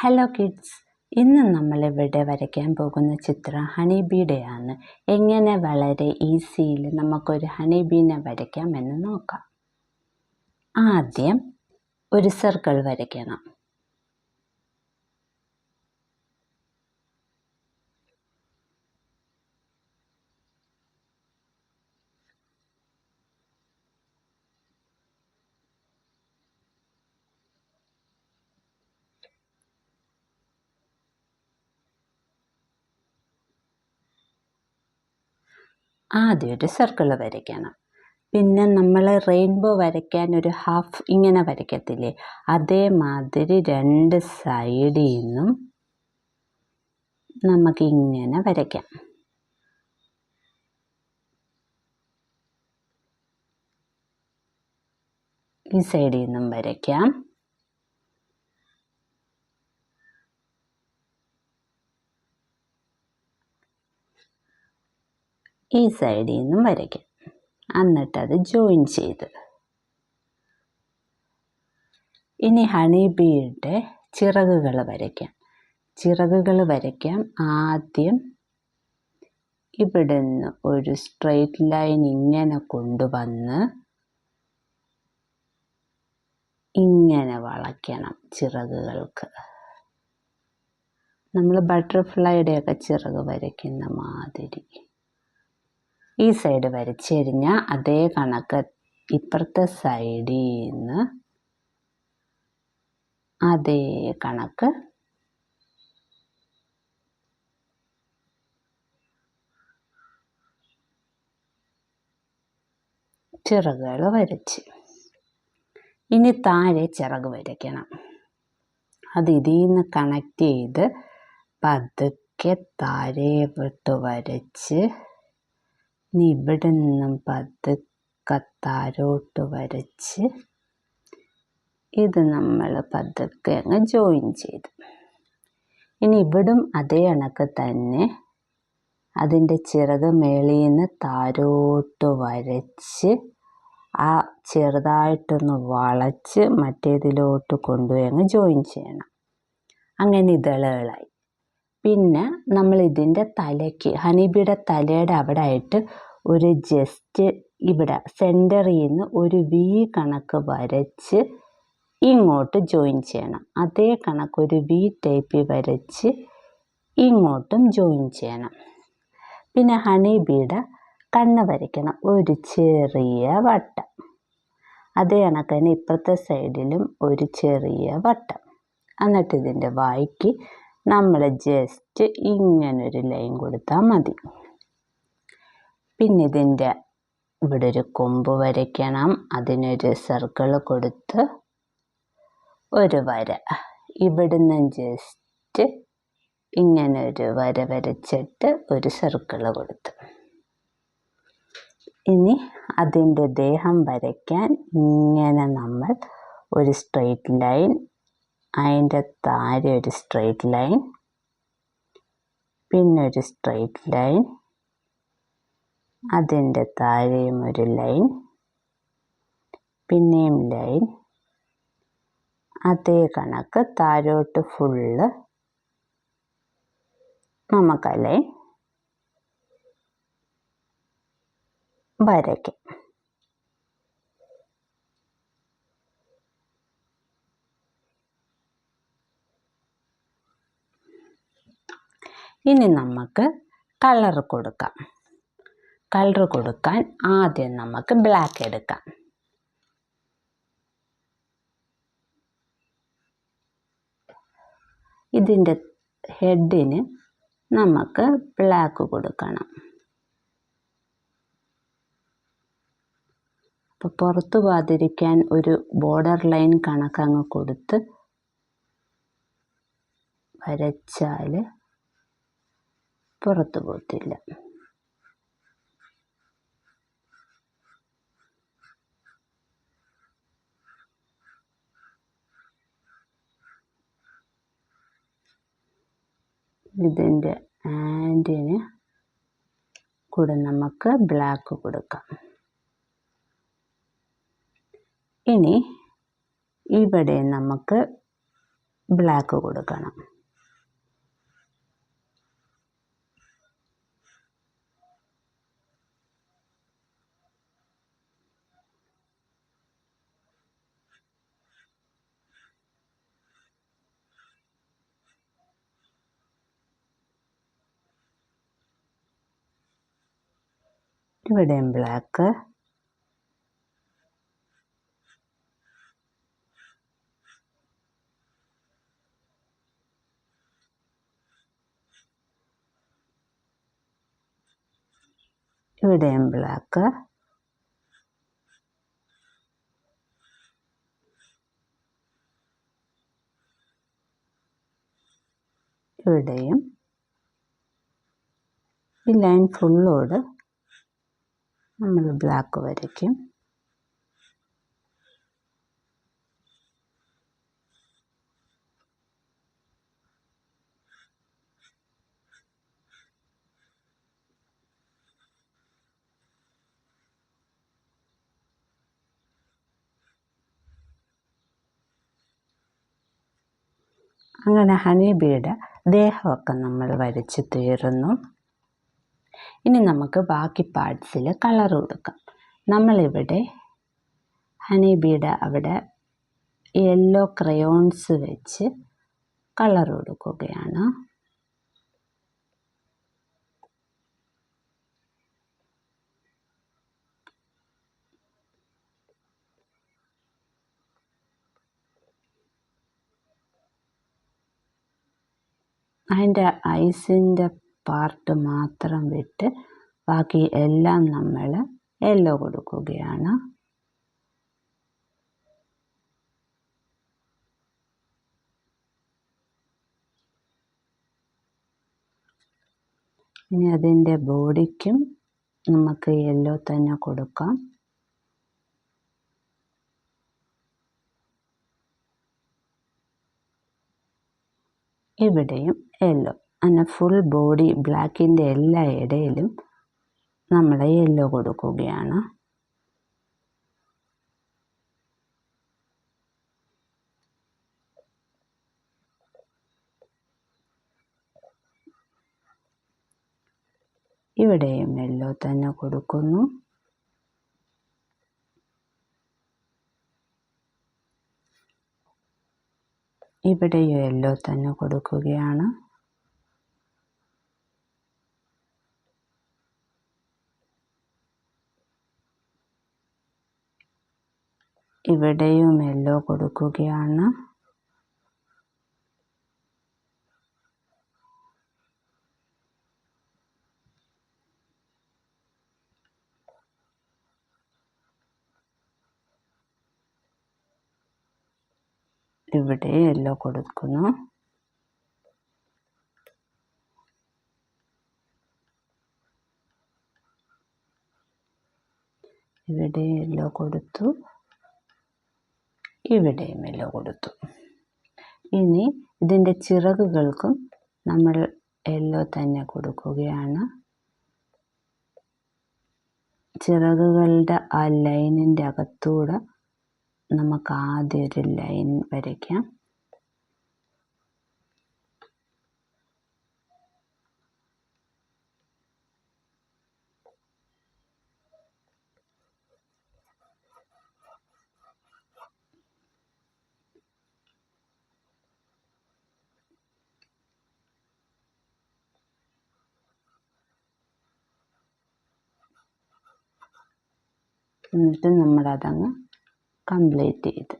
Hello kids, ഇന്ന് നമ്മളിവിടെ വരയ്ക്കാൻ പോകുന്ന ചിത്രം ഹണി ബീയുടെയാണ്. എങ്ങനെ വളരെ ഈസിയിൽ നമുക്കൊരു ഹണി ബീനെ വരയ്ക്കാം എന്ന് നോക്കാം. ആദ്യം ഒരു സർക്കിൾ വരയ്ക്കണം. ആദ്യം ഒരു സർക്കിൾ വരയ്ക്കണം. പിന്നെ നമ്മൾ റെയിൻബോ വരയ്ക്കാൻ ഒരു ഹാഫ് ഇങ്ങനെ വരയ്ക്കത്തില്ലേ, അതേമാതിരി രണ്ട് സൈഡിൽ നിന്നും നമുക്കിങ്ങനെ വരയ്ക്കാം. ഈ സൈഡിൽ നിന്നും വരയ്ക്കാം. ഈ സൈഡിൽ നിന്നും വരയ്ക്കാം. എന്നിട്ടത് ജോയിൻ ചെയ്ത്. ഇനി ഹണി ബീയുടെ ചിറകുകൾ വരയ്ക്കാം. ചിറകുകൾ വരയ്ക്കാം. ആദ്യം ഇവിടുന്ന് ഒരു സ്ട്രെയിറ്റ് ലൈൻ ഇങ്ങനെ കൊണ്ടുവന്ന് ഇങ്ങനെ വളയ്ക്കണം ചിറകുകൾക്ക്. നമ്മൾ ബട്ടർഫ്ലൈയുടെയൊക്കെ ചിറക് വരയ്ക്കുന്ന മാതിരി. ഈ സൈഡ് വരച്ച് കഴിഞ്ഞാൽ അതേ കണക്ക് ഇപ്പുറത്തെ സൈഡിൽ നിന്ന് അതേ കണക്ക് ചിറകുകൾ വരച്ച്. ഇനി താഴെ ചിറക് വരയ്ക്കണം. അത് ഇതിൽ നിന്ന് കണക്ട് ചെയ്ത് പതുക്കെ താഴെ വിട്ട് വരച്ച് ഇനി ഇവിടെ നിന്നും പതുക്കെ താഴോട്ട് വരച്ച് ഇത് നമ്മൾ പതുക്കെ അങ്ങ് ജോയിൻ ചെയ്ത്. ഇനി ഇവിടും അതേ കണക്ക് തന്നെ അതിൻ്റെ ചിറക് മേളിൽ നിന്ന് താഴോട്ട് വരച്ച് ആ ചെറുതായിട്ടൊന്ന് വളച്ച് മറ്റേതിലോട്ട് കൊണ്ടുപോയി അങ്ങ് ജോയിൻ ചെയ്യണം. അങ്ങനെ ഇതളുകളായി. പിന്നെ നമ്മൾ ഇതിൻ്റെ തലയ്ക്ക് ഹണിബിയുടെ തലയുടെ അവിടെ ആയിട്ട് ഒരു ജസ്റ്റ് ഇവിടെ സെൻറ്ററിൽ നിന്ന് ഒരു വി കണക്ക് വരച്ച് ഇങ്ങോട്ട് ജോയിൻ ചെയ്യണം. അതേ കണക്ക് ഒരു വി ടൈപ്പിൽ വരച്ച് ഇങ്ങോട്ടും ജോയിൻ ചെയ്യണം. പിന്നെ ഹണി ബീയുടെ കണ്ണ് വരയ്ക്കണം. ഒരു ചെറിയ വട്ടം. അതേ കണക്ക് തന്നെ ഇപ്പുറത്തെ സൈഡിലും ഒരു ചെറിയ വട്ടം. എന്നിട്ട് ഇതിൻ്റെ വായ്ക്ക് നമ്മൾ ജസ്റ്റ് ഇങ്ങനൊരു ലൈൻ കൊടുത്താൽ മതി. പിന്നെ ഇതിൻ്റെ ഇവിടെ ഒരു കൊമ്പ് വരയ്ക്കണം. അതിനൊരു സർക്കിൾ കൊടുത്ത് ഒരു വര. ഇവിടുന്ന് ജസ്റ്റ് ഇങ്ങനൊരു വര വരച്ചിട്ട് ഒരു സർക്കിൾ കൊടുത്ത്. ഇനി അതിൻ്റെ ദേഹം വരയ്ക്കാൻ ഇങ്ങനെ നമ്മൾ ഒരു സ്ട്രെയിറ്റ് ലൈൻ, അതിൻ്റെ താഴെ ഒരു സ്ട്രെയിറ്റ് ലൈൻ, പിന്നെ ഒരു സ്ട്രെയിറ്റ് ലൈൻ, അതിൻ്റെ താഴെയും ഒരു ലൈൻ, പിന്നെയും ലൈൻ, അതേ കണക്ക് താഴോട്ട് ഫുള്ള് നമുക്ക് ലൈൻ വരയ്ക്കാം. ഇനി നമുക്ക് കളർ കൊടുക്കാം. കളർ കൊടുക്കാൻ ആദ്യം നമുക്ക് ബ്ലാക്ക് എടുക്കാം. ഇതിൻ്റെ ഹെഡിന് നമുക്ക് ബ്ലാക്ക് കൊടുക്കണം. അപ്പോൾ പുറത്ത് പോകാതിരിക്കാൻ ഒരു ബോർഡർ ലൈൻ കണക്കങ്ങ് കൊടുത്ത് വരച്ചാൽ പുറത്ത് പോകത്തില്ല. ഇതിൻ്റെ ഹാൻഡിന് കൂടെ നമുക്ക് ബ്ലാക്ക് കൊടുക്കാം. ഇനി ഇവിടെ നമുക്ക് ബ്ലാക്ക് കൊടുക്കണം. ഇവിടെയും ബ്ലാക്ക്. ഇവിടെയും ബ്ലാക്ക്. ഇവിടെയും ഈ ലൈൻ ഫുള്ളോട് നമ്മൾ ബ്ലാക്ക് വരയ്ക്കും. അങ്ങനെ ഹണി ബീയുടെ ദേഹമൊക്കെ നമ്മൾ വരച്ച് തീർന്നു. ഇനി നമുക്ക് ബാക്കി പാർട്സിൽ കളർ കൊടുക്കാം. നമ്മളിവിടെ ഹണി ബീയുടെ അവിടെ യെല്ലോ ക്രയോൺസ് വെച്ച് കളർ കൊടുക്കുകയാണ്. അതിൻ്റെ ഐസിൻ്റെ പാർട്ട് മാത്രം വിട്ട് ബാക്കി എല്ലാം നമ്മൾ യെല്ലോ കൊടുക്കുകയാണ്. ഇനി അതിൻ്റെ ബോഡിക്കും നമുക്ക് യെല്ലോ തന്നെ കൊടുക്കാം. ഇവിടെയും യെല്ലോ. അങ്ങനെ ഫുൾ ബോഡി ബ്ലാക്കിൻ്റെ എല്ലാ ഇടയിലും നമ്മൾ യെല്ലോ കൊടുക്കുകയാണ്. ഇവിടെയും യെല്ലോ തന്നെ കൊടുക്കുന്നു. ഇവിടെയും യെല്ലോ തന്നെ കൊടുക്കുകയാണ്. ഇവിടെയും യെല്ലോ കൊടുക്കുകയാണ്. ഇവിടെ യെല്ലോ കൊടുക്കുന്നു. ഇവിടെ യെല്ലോ കൊടുത്തു. ഇവിടെയും യെല്ലോ കൊടുത്തു. ഇനി ഇതിൻ്റെ ചിറകുകൾക്കും നമ്മൾ യെല്ലോ തന്നെ കൊടുക്കുകയാണ്. ചിറകുകളുടെ ആ ലൈനിൻ്റെ അകത്തൂടെ നമുക്ക് ആദ്യം ഒരു ലൈൻ വരയ്ക്കാം. എന്നിട്ട് നമ്മളതങ്ങ് കംപ്ലീറ്റ് ചെയ്ത്.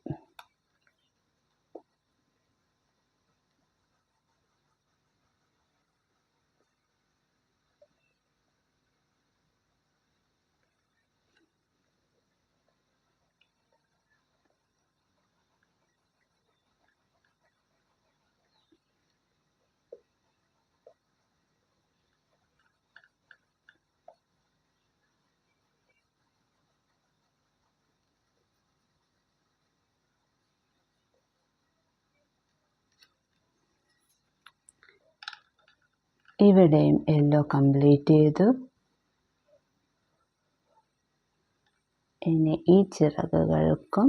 ഇവിടെയും യെല്ലോ കംപ്ലീറ്റ് ചെയ്തു. ഇനി ഈ ചിറകുകൾക്കും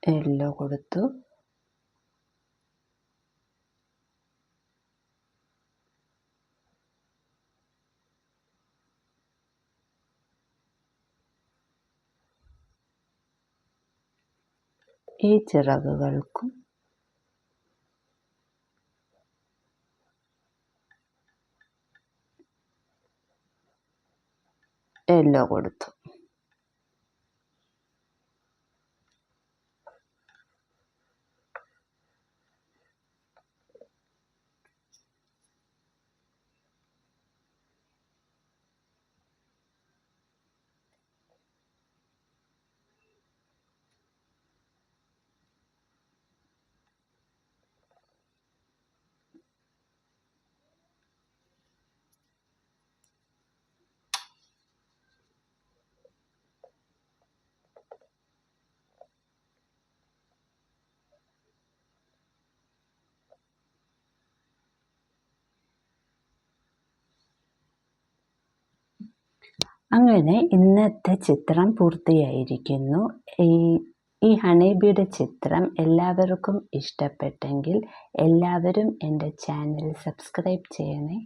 യെല്ലോ കൊടുത്തു. ഈ ചിറകുകൾക്കും യെല്ലോ കൊടുത്തു. അങ്ങനെ ഇന്നത്തെ ചിത്രം പൂർത്തിയായിരിക്കുന്നു. ഈ ഹണി ബീയുടെ ചിത്രം എല്ലാവർക്കും ഇഷ്ടപ്പെട്ടെങ്കിൽ എല്ലാവരും എൻ്റെ ചാനൽ സബ്സ്ക്രൈബ് ചെയ്യണേ.